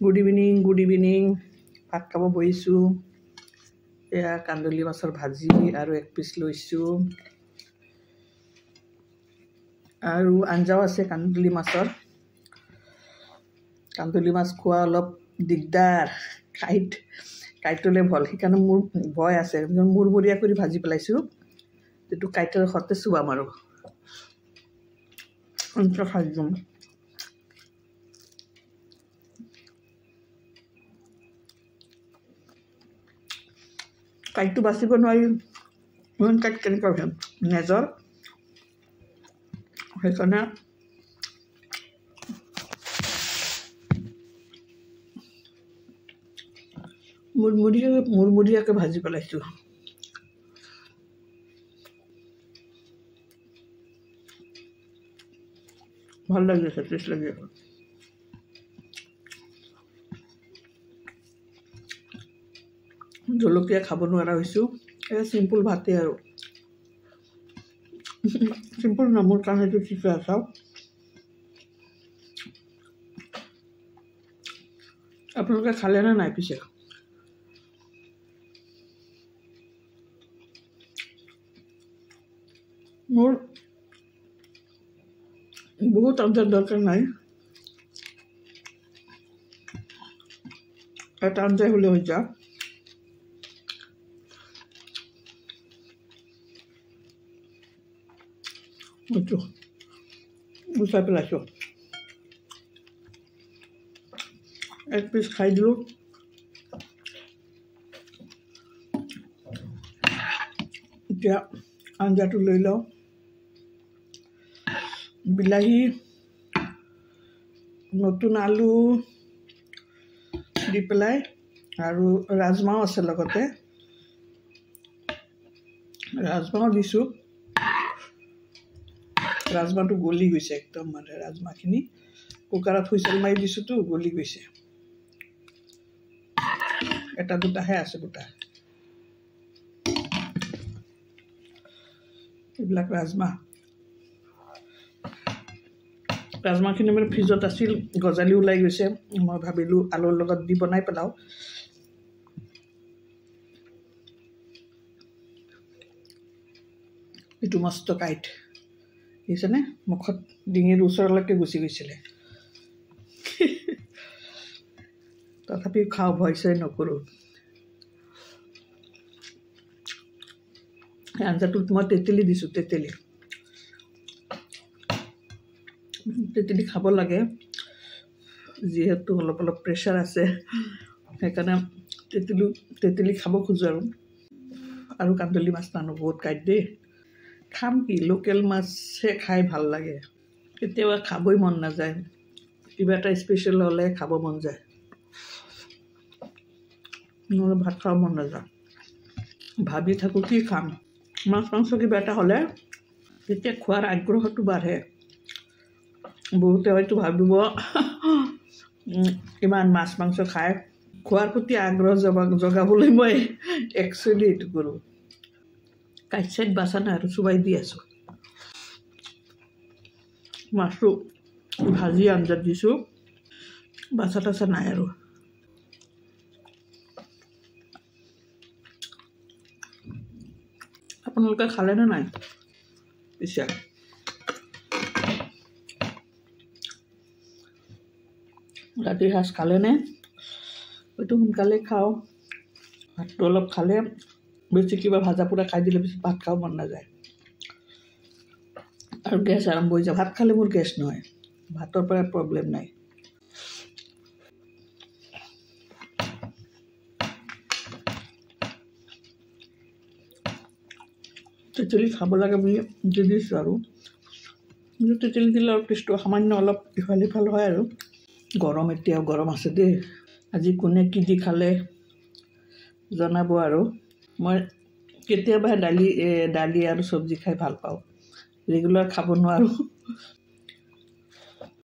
good evening ভাত খাব বহিছোঁ এয়া কান্দুলি মাছৰ ভাজি আৰু এক পিচ লৈছোঁ আৰু আঞ্জাও আছে কান্দুলি মাছ খোৱা অলপ দিগদাৰ কাইটলে ভল সেইকাৰণে মোৰ ভয় আছে মুৰমুৰীয়া কৰি ভাজি পেলাইছোঁ এইটো কাইটৰ সতে চুবাম আৰু খাই দিম কাইটটো বাচিব নোৱাৰি ইমান কাইট কেনেকৈ হয় নেজৰ সেইকাৰণে মুৰমুৰীয়াকৈ ভাজি পেলাইছোঁ ভাল লাগিছে টেষ্ট লাগি জলকীয়া খাব নোৱাৰা হৈছোঁ এয়া চিম্পুল ভাতে আৰু চিম্পুল নামৰ কাৰণে এইটো চিকা চাওক আপোনালোকে খালেনে নাই পিছে মোৰ বহুত আঞ্জাৰ দৰকাৰ নাই এটা আঞ্জাই হ'লে হৈ যা এইটো গুচাই পেলাইছোঁ এক পিচ খাই দিলোঁ এতিয়া আঞ্জাটো লৈ লওঁ বিলাহী নতুন আলু দি পেলাই আৰু ৰাজমাও আছে লগতে ৰাজমাও দিছোঁ ৰাজমাটো গলি গৈছে একদম মানে ৰাজমাখিনি কুকাৰত হুইচেল মাৰি দিছোঁতো গলি গৈছে এটা দুটাহে আছে গোটা এইবিলাক ৰাজমাখিনি মানে ফ্ৰিজত আছিল গজালি ওলাই গৈছে মই ভাবিলোঁ আলুৰ লগত দি বনাই পেলাওঁ এইটো মস্ত কাইট দেখিছেনে মুখত ডিঙিৰ ওচৰলৈকে গুচি গৈছিলে তথাপি খাওঁ ভয় চয় নকৰোঁ আঞ্জাটোত মই তেতেলী দিছোঁ তেতেলী খাব লাগে যিহেতু অলপ অলপ প্ৰেছাৰ আছে সেইকাৰণে তেতেলী খাব খোজোঁ আৰু কান্দুলি মাছ নানো বহুত কাইট দেই খাম কি লোকেল মাছহে খাই ভাল লাগে কেতিয়াবা খাবই মন নাযায় কিবা এটা স্পেচিয়েল হ'লে খাব মন যায় নহ'লে ভাত খাব মন নাযায় ভাবি থাকোঁ কি খাম মাছ মাংস কিবা এটা হ'লে তেতিয়া খোৱাৰ আগ্ৰহটো বাঢ়ে বহুতে হয়তো ভাবিব ইমান মাছ মাংস খাই খোৱাৰ প্ৰতি আগ্ৰহ জগাবলৈ মই একচুৱেলি এইটো কৰোঁ কাইট চাইট বাচা নাই আৰু চুবাই দি আছোঁ মাছটো ভাজি আঞ্জাত দিছোঁ বাচা টাচা নাই আৰু আপোনালোকে খালেনে নাই পিছে ৰাতিৰ সাঁজ খালেনে হয়তো সোনকালে খাওঁ ভাতটো অলপ খালে বেছি কিবা ভাজা পোৰা খাই দিলে বেছি ভাত খাব মন নাযায় আৰু গেছ আৰম্ভ হৈ যায় ভাত খালে মোৰ গেছ নহয় ভাতৰ পৰা প্ৰব্লেম নাই তেতেলী খাব লাগে বুলি দি দিছোঁ আৰু কিন্তু তেতেলী দিলে অলপ টেষ্টটো সামান্য অলপ ইফাল সিফাল হয় আৰু গৰম এতিয়াও গৰম আছে দেই আজি কোনে কি দি খালে জনাব আৰু মই কেতিয়াবা দালি আৰু চব্জি খাই ভাল পাওঁ ৰেগুলাৰ খাব নোৱাৰোঁ